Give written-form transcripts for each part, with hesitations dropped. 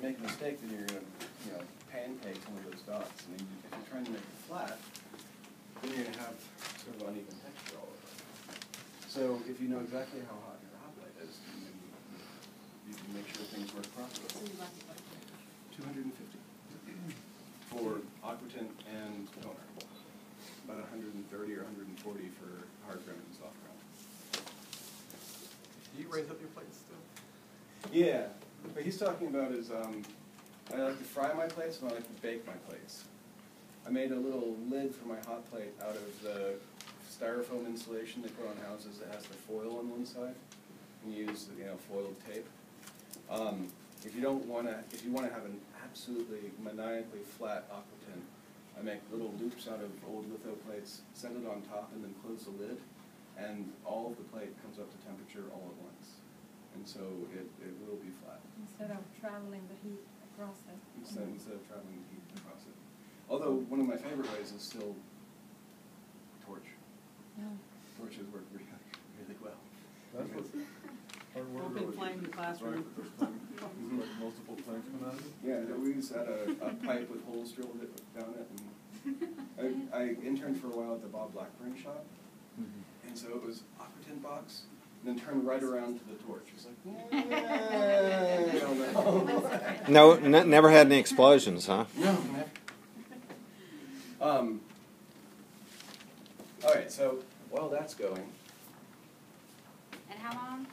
make a mistake, then you're going to, pancake some of those dots. And if you're trying to make it flat, then you're going to have sort of uneven texture all over. So if you know exactly how hot your hot plate is, you can make sure things work properly. So you left it like 250 for aquatint and toner. About 130 or 140 for hard ground and soft ground. Do you raise up your plates still? Yeah. What he's talking about is I like to fry my plates and I like to bake my plates. I made a little lid for my hot plate out of the styrofoam insulation they put on houses that has the foil on one side. And you use foiled tape. If you want to have an absolutely maniacally flat aquatint, I make little loops out of old litho plates, set it on top, and then close the lid, and all of the plate comes up to temperature all at once. And so it will be flat. Instead of traveling the heat across it. Instead of traveling the heat across it. Although one of my favorite ways is still torch. Yeah. Torches work really, really well. That's what open flame in the classroom. Like multiple flames come out of it? Yeah, we used to have a pipe with holes drilled down it. And I interned for a while at the Bob Blackburn shop. And so it was aquatint box, and then turned right around to the torch. It's like, I don't know. No, never had any explosions, huh? No, never. All right, so while that's going, And how long?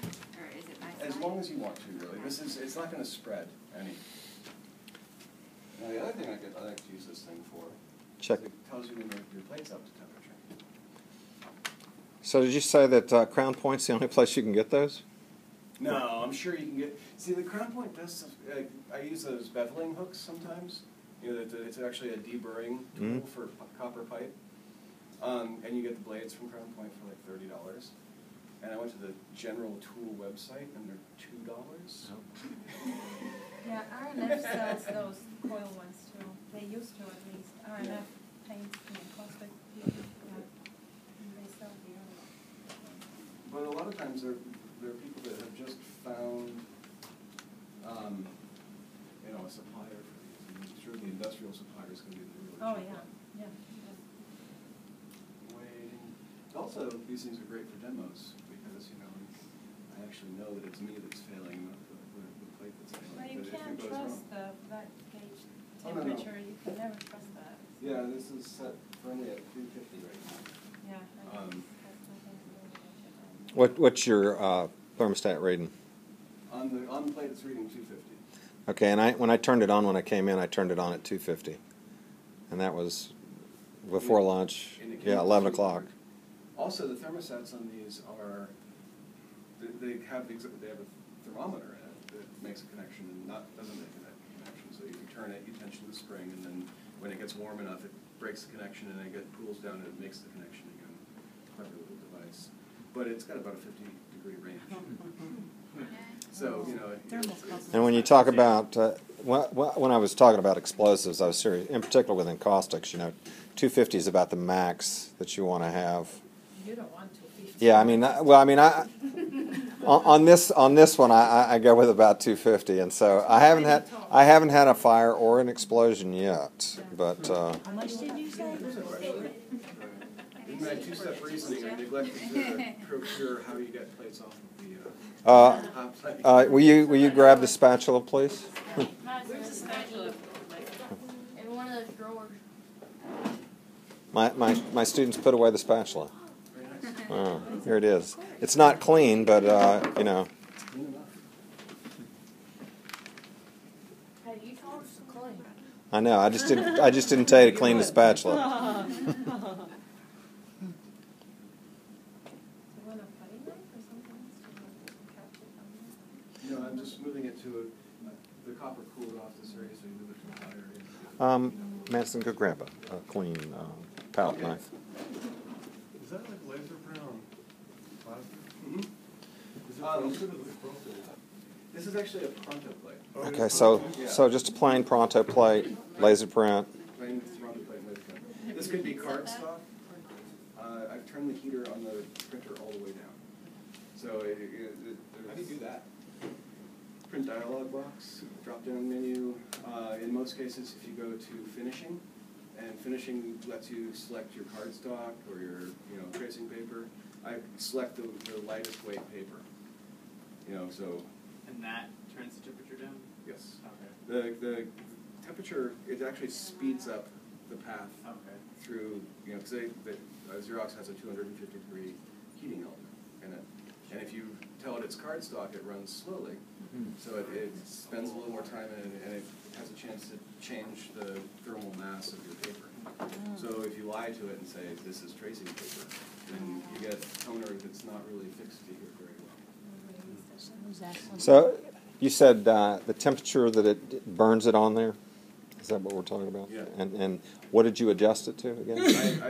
Or is it nice? as long as you want to, really. It's not going to spread any. Now the other thing I like to use this thing for Check. is it tells you when your plate's up to temperature. So did you say that Crown Point's the only place you can get those? No, I'm sure you can get. See, the Crown Point does. I use those beveling hooks sometimes. It's actually a deburring tool for copper pipe, and you get the blades from Crown Point for like $30. And I went to the General Tool website, and they're $2. Yeah, RNF sells those coil ones too. They used to at least. RNF paints and caustic. Yeah. And they sell the other. But a lot of times there are people that have just found, a supplier for these. And I'm sure the industrial suppliers can be really cheap. Oh yeah, yeah. Waiting. Also, these things are great for demos because I actually know that it's me that's failing, not the plate that's failing. Well, you But if can't it goes trust wrong, that gauge Oh, no, no. temperature. You can never trust that. Yeah, this is set firmly at 350 right now. Yeah. I guess that's nothing to do with it. What's your thermostat reading? On the plate, it's reading 250. Okay, and when I turned it on when I came in, I turned it on at 250, and that was before lunch. Yeah, 11 o'clock. Also, the thermostats on these are they have a thermometer in it that makes a connection and doesn't make a connection. So you can turn it, you tension the spring, and then when it gets warm enough, it breaks the connection, and it cools down, and it makes the connection again. Clever little device, but it's got about a 50-degree range. So And when you talk about when I was talking about explosives, I was serious. In particular with encaustics, 250 is about the max that you want to have. You don't want 250. Yeah, on this one, I go with about 250, and so I haven't had a fire or an explosion yet. But How much did you say? in my two-step reasoning, I neglected to procure how you get plates off of the hot plate. will you grab the spatula, please? Where's the spatula? In one of those drawers. My students put away the spatula. Very nice. Oh, here it is. It's not clean, but It's clean enough. Hey, you told us to clean. I know. I just didn't tell you to clean the spatula. You want a putty knife or something else to catch it on there? I'm just moving it to the copper cooled off this area, so you move it to a hot area. Madison, go grab a clean palette knife. Is that like laser print on plastic? Mm-hmm. Is it profile? This is actually a pronto plate. Oh, Okay, it's so plastic? so just a plain pronto plate, laser print. Plain pronto plate laser print. This could be cardstock. I've turned the heater on the printer all the way down. So How do you do that? print dialog box, drop-down menu. In most cases, if you go to finishing, and finishing lets you select your cardstock or your tracing paper. I select the lightest weight paper. So. And that turns the temperature down? Yes. Okay. The temperature, it actually speeds up the path through, because Xerox has a 250-degree heating element in it. And if you tell it it's cardstock, it runs slowly. So it spends a little more time and it has a chance to change the thermal mass of your paper. So if you lie to it and say, this is tracing paper, then you get a toner that's not really fixed to here very well. So you said the temperature that it burns it on there? Is that what we're talking about? Yeah. And what did you adjust it to again?